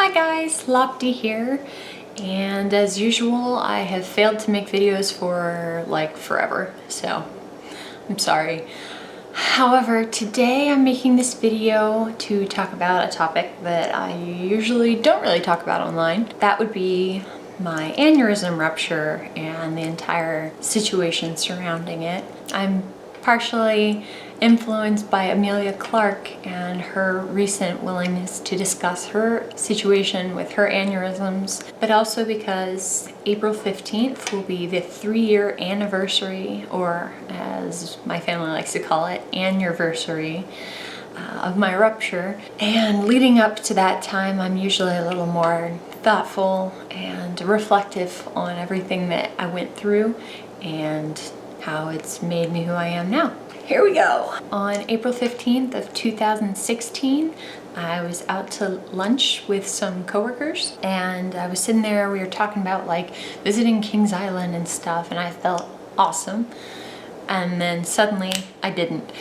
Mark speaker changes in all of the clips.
Speaker 1: Hi guys, Lopti here, and as usual I have failed to make videos for like forever, so I'm sorry. However, today I'm making this video to talk about a topic that I usually don't really talk about online. That would be my aneurysm rupture and the entire situation surrounding it. I'm partially influenced by Amelia Clark and her recent willingness to discuss her situation with her aneurysms, but also because April 15th will be the 3-year anniversary, or as my family likes to call it, aneur-versary, of my rupture. And leading up to that time, I'm usually a little more thoughtful and reflective on everything that I went through and how it's made me who I am now. Here we go. On April 15th of 2016, I was out to lunch with some coworkers, and I was sitting there, we were talking about like visiting Kings Island and stuff, and I felt awesome. And then suddenly I didn't.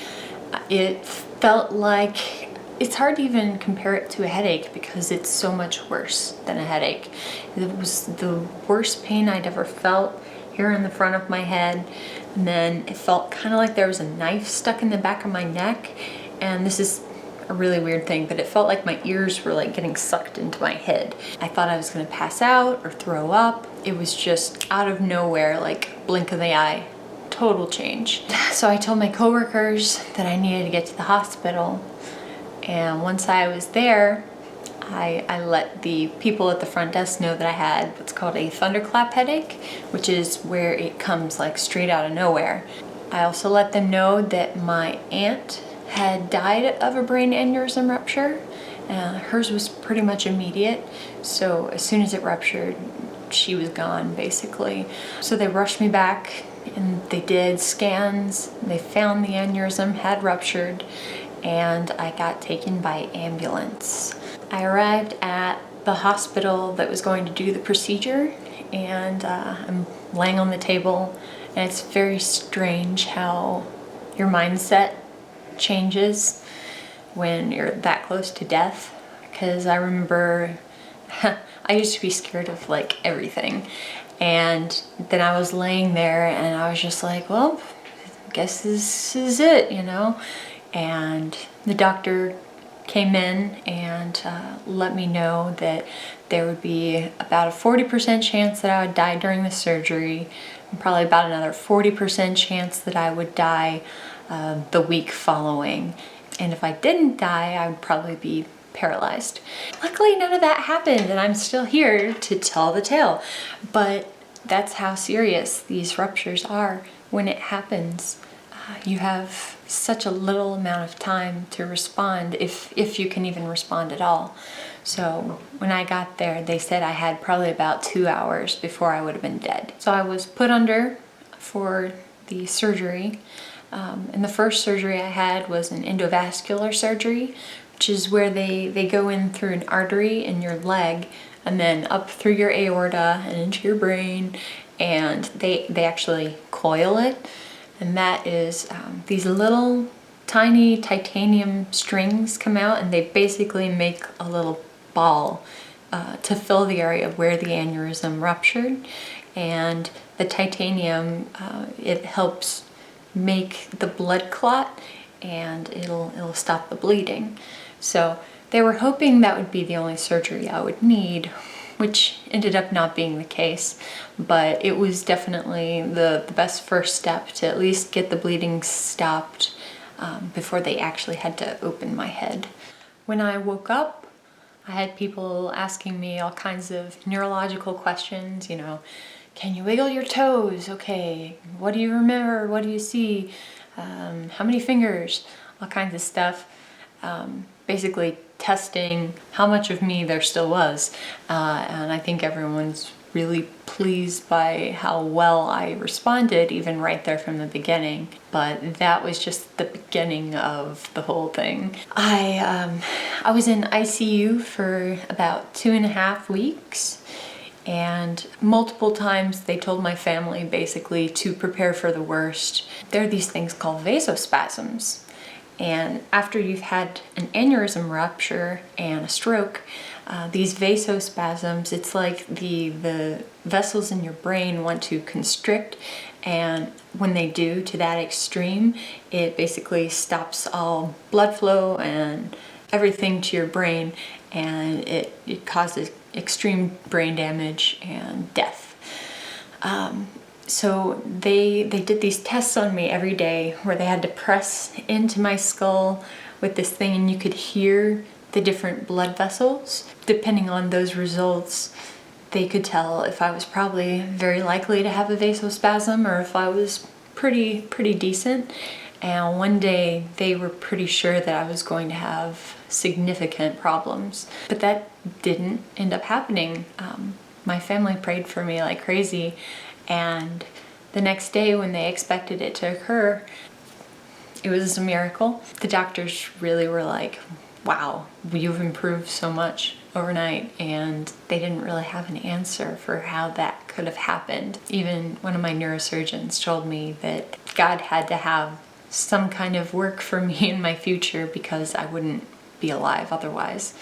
Speaker 1: It felt like, it's hard to even compare it to a headache because it's so much worse than a headache. It was the worst pain I'd ever felt here in the front of my head, and then it felt kind of like there was a knife stuck in the back of my neck, and this is a really weird thing, but it felt like my ears were like getting sucked into my head. I thought I was gonna pass out or throw up. It was just out of nowhere, like blink of the eye, total change. So I told my coworkers that I needed to get to the hospital, and once I was there, I let the people at the front desk know that I had what's called a thunderclap headache, which is where it comes like straight out of nowhere. I also let them know that my aunt had died of a brain aneurysm rupture. Hers was pretty much immediate, so as soon as it ruptured, she was gone basically. So they rushed me back and they did scans. They found the aneurysm had ruptured, and I got taken by ambulance. I arrived at the hospital that was going to do the procedure, and I'm laying on the table, and it's very strange how your mindset changes when you're that close to death. Because I remember I used to be scared of like everything, and then I was laying there and I was just like, well, I guess this is it, you know? And the doctor came in and let me know that there would be about a 40% chance that I would die during the surgery, and probably about another 40% chance that I would die the week following. And if I didn't die, I would probably be paralyzed. Luckily, none of that happened, and I'm still here to tell the tale. But that's how serious these ruptures are when it happens. You have such a little amount of time to respond, if you can even respond at all. So when I got there, they said I had probably about 2 hours before I would have been dead. So I was put under for the surgery. And the first surgery I had was an endovascular surgery, which is where they go in through an artery in your leg and then up through your aorta and into your brain, and they actually coil it. And that is these little tiny titanium strings come out, and they basically make a little ball to fill the area where the aneurysm ruptured. And the titanium, it helps make the blood clot, and it'll stop the bleeding. So they were hoping that would be the only surgery I would need, which ended up not being the case, but it was definitely the best first step to at least get the bleeding stopped before they actually had to open my head. When I woke up, I had people asking me all kinds of neurological questions, you know, can you wiggle your toes? Okay, what do you remember? What do you see? How many fingers? All kinds of stuff. Basically testing how much of me there still was, and I think everyone's really pleased by how well I responded, even right there from the beginning. But that was just the beginning of the whole thing. I was in ICU for about 2.5 weeks, and multiple times they told my family basically to prepare for the worst. There are these things called vasospasms. And after you've had an aneurysm rupture and a stroke, these vasospasms, it's like the vessels in your brain want to constrict, and when they do to that extreme, it basically stops all blood flow and everything to your brain, and it causes extreme brain damage and death. So they did these tests on me every day where they had to press into my skull with this thing, and you could hear the different blood vessels. Depending on those results, they could tell if I was probably very likely to have a vasospasm or if I was pretty decent. And one day they were pretty sure that I was going to have significant problems, but that didn't end up happening. My family prayed for me like crazy, and the next day when they expected it to occur, it was a miracle. The doctors really were like, wow, you've improved so much overnight, and they didn't really have an answer for how that could have happened. Even one of my neurosurgeons told me that God had to have some kind of work for me in my future because I wouldn't be alive otherwise.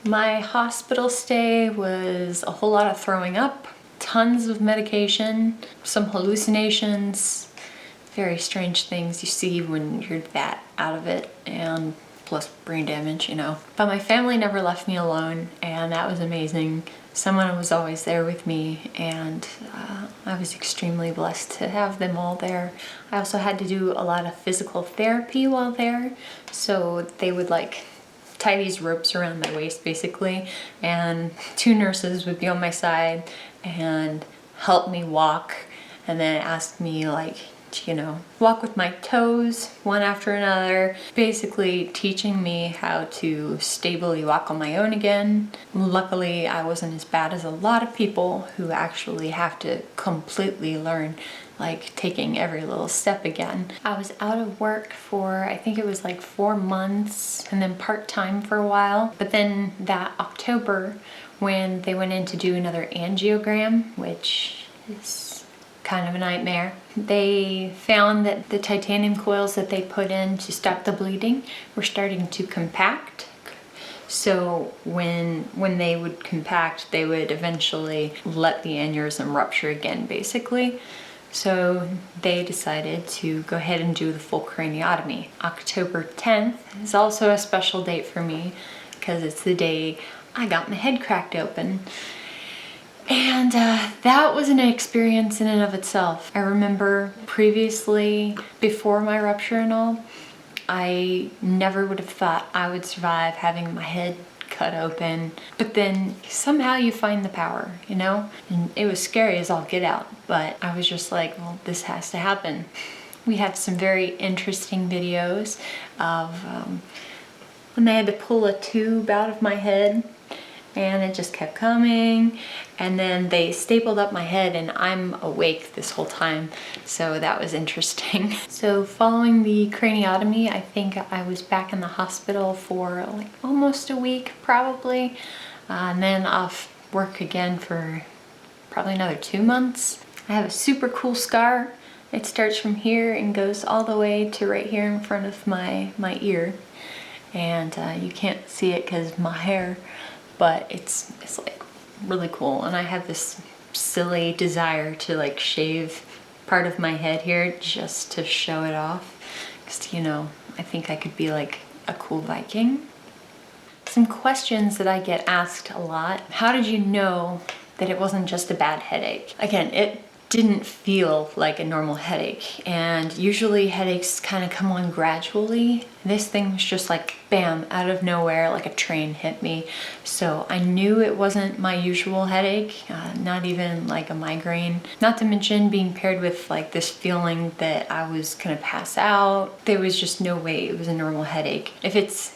Speaker 1: My hospital stay was a whole lot of throwing up, tons of medication, some hallucinations, very strange things you see when you're that out of it, and plus brain damage, you know. But my family never left me alone, and that was amazing. Someone was always there with me, and I was extremely blessed to have them all there. I also had to do a lot of physical therapy while there, so they would like tie these ropes around my waist basically, and 2 nurses would be on my side and help me walk, and then ask me like, you know, walk with my toes one after another, basically teaching me how to stably walk on my own again. Luckily, I wasn't as bad as a lot of people who actually have to completely learn, like taking every little step again. I was out of work for, I think it was like 4 months, and then part-time for a while. But then that October, when they went in to do another angiogram, which is kind of a nightmare, they found that the titanium coils that they put in to stop the bleeding were starting to compact. So when they would compact, they would eventually let the aneurysm rupture again, basically. So they decided to go ahead and do the full craniotomy. October 10th is also a special date for me because it's the day I got my head cracked open. And that was an experience in and of itself. I remember previously, before my rupture and all, I never would have thought I would survive having my head cut open. But then somehow you find the power, you know? And it was scary as all get out, but I was just like, well, this has to happen. We had some very interesting videos of when they had to pull a tube out of my head, and it just kept coming, and then they stapled up my head, and I'm awake this whole time, so that was interesting. So following the craniotomy, I think I was back in the hospital for like almost a week probably, and then off work again for probably another 2 months. I have a super cool scar. It starts from here and goes all the way to right here in front of my ear, and you can't see it because of my hair, but it's like really cool. And I have this silly desire to like shave part of my head here just to show it off, because, you know, I think I could be like a cool Viking. Some questions that I get asked a lot: how did you know that it wasn't just a bad headache? Again, it didn't feel like a normal headache, and usually headaches kind of come on gradually. This thing was just like bam, out of nowhere, like a train hit me. So I knew it wasn't my usual headache, not even like a migraine, not to mention being paired with like this feeling that I was gonna pass out. There was just no way it was a normal headache. If it's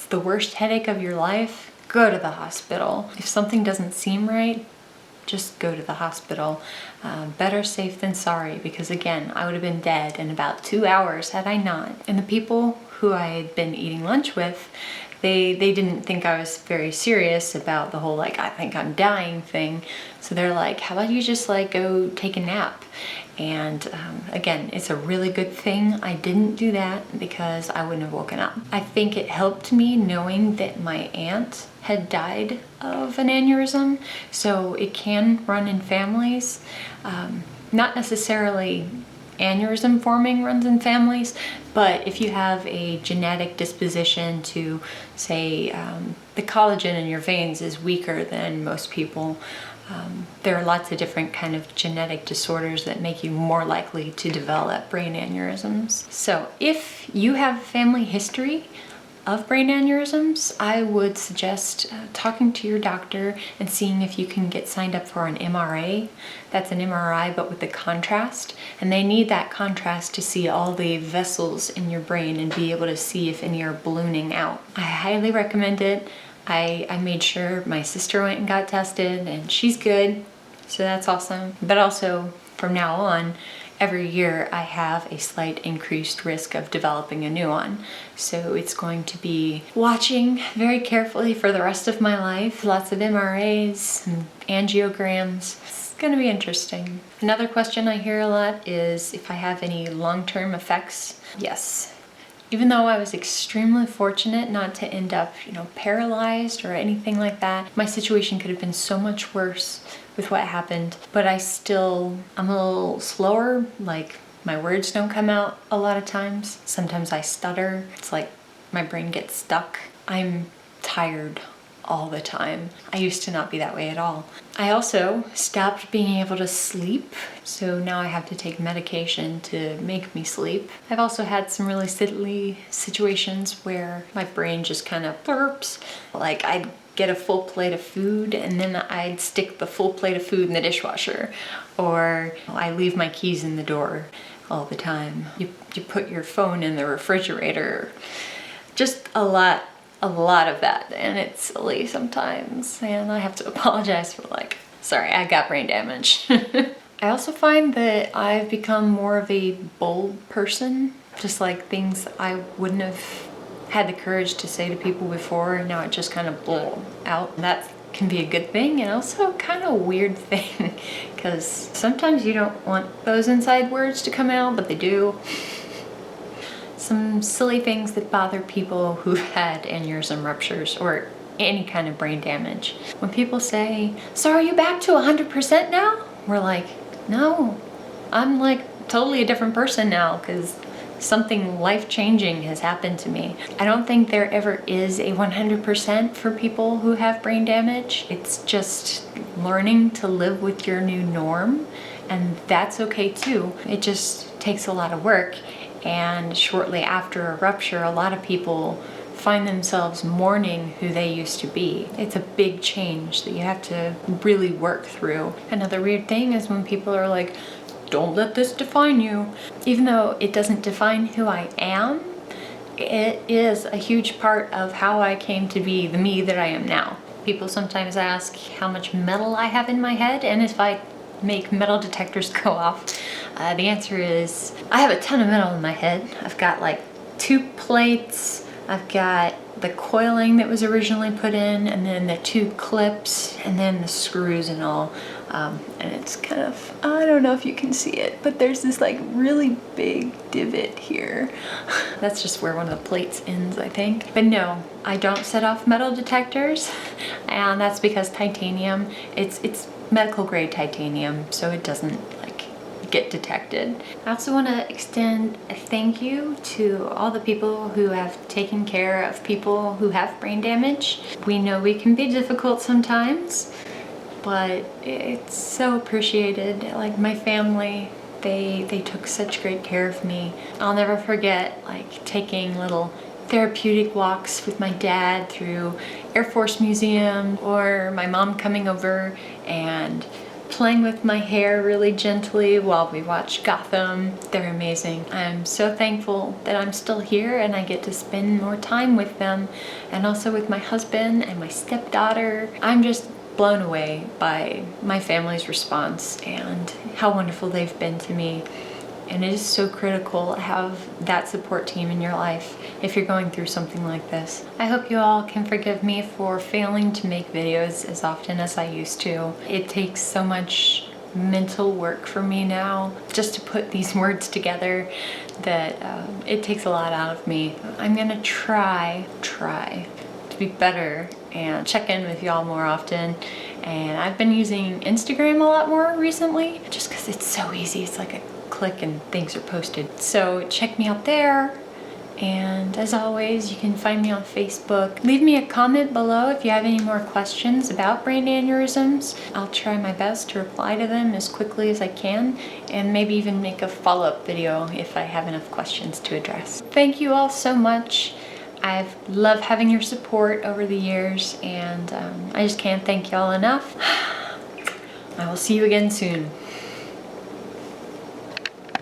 Speaker 1: the worst headache of your life, go to the hospital. If something doesn't seem right, just go to the hospital. Better safe than sorry, because again, I would have been dead in about 2 hours had I not. And the people who I had been eating lunch with, They didn't think I was very serious about the whole like I think I'm dying thing. So they're like, how about you just like go take a nap? And again, it's a really good thing I didn't do that because I wouldn't have woken up. I think it helped me knowing that my aunt had died of an aneurysm. So it can run in families. Not necessarily aneurysm forming runs in families, but if you have a genetic disposition to, say, the collagen in your veins is weaker than most people, there are lots of different kind of genetic disorders that make you more likely to develop brain aneurysms. So if you have family history of brain aneurysms, I would suggest talking to your doctor and seeing if you can get signed up for an MRA. That's an MRI but with the contrast, and they need that contrast to see all the vessels in your brain and be able to see if any are ballooning out. I highly recommend it. I made sure my sister went and got tested and she's good, so that's awesome. But also from now on, every year I have a slight increased risk of developing a new one. So it's going to be watching very carefully for the rest of my life. Lots of MRAs and angiograms. It's gonna be interesting. Another question I hear a lot is if I have any long-term effects. Yes. Even though I was extremely fortunate not to end up, paralyzed or anything like that, my situation could have been so much worse with what happened. But I'm a little slower, like my words don't come out a lot of times. Sometimes I stutter. It's like my brain gets stuck. I'm tired all the time. I used to not be that way at all. I also stopped being able to sleep, so now I have to take medication to make me sleep. I've also had some really silly situations where my brain just kind of burps. Like I'd get a full plate of food and then I'd stick the full plate of food in the dishwasher, or I leave my keys in the door all the time. You put your phone in the refrigerator. Just a lot of that, and it's silly sometimes, and I have to apologize for sorry, I got brain damage. I also find that I've become more of a bold person, just like things I wouldn't have had the courage to say to people before, and now it just kind of blew out. That can be a good thing and also kind of a weird thing, because sometimes you don't want those inside words to come out, but they do. Some silly things that bother people who've had aneurysm ruptures or any kind of brain damage. When people say, so are you back to 100% now? We're like, no, I'm like totally a different person now because something life-changing has happened to me. I don't think there ever is a 100% for people who have brain damage. It's just learning to live with your new norm, and that's okay too. It just takes a lot of work. And shortly after a rupture, a lot of people find themselves mourning who they used to be. It's a big change that you have to really work through. Another weird thing is when people are like, don't let this define you. Even though it doesn't define who I am, it is a huge part of how I came to be the me that I am now. People sometimes ask how much metal I have in my head and if I make metal detectors go off. The answer is I have a ton of metal in my head. I've got like 2 plates, I've got the coiling that was originally put in, and then the 2 clips, and then the screws and all. And it's kind of, I don't know if you can see it, but there's this like really big divot here. That's just where one of the plates ends, I think. But no, I don't set off metal detectors, and that's because titanium, it's medical grade titanium, so it doesn't get detected. I also want to extend a thank you to all the people who have taken care of people who have brain damage. We know we can be difficult sometimes, but it's so appreciated. Like my family, they took such great care of me. I'll never forget taking little therapeutic walks with my dad through Air Force Museum, or my mom coming over and playing with my hair really gently while we watch Gotham. They're amazing. I'm so thankful that I'm still here and I get to spend more time with them, and also with my husband and my stepdaughter. I'm just blown away by my family's response and how wonderful they've been to me. And it is so critical to have that support team in your life if you're going through something like this. I hope you all can forgive me for failing to make videos as often as I used to. It takes so much mental work for me now just to put these words together that it takes a lot out of me. I'm gonna try to be better and check in with y'all more often. And I've been using Instagram a lot more recently just because it's so easy. It's like a click and things are posted. So check me out there. And as always, you can find me on Facebook. Leave me a comment below if you have any more questions about brain aneurysms. I'll try my best to reply to them as quickly as I can, and maybe even make a follow-up video if I have enough questions to address. Thank you all so much. I've loved having your support over the years, and I just can't thank y'all enough. I will see you again soon.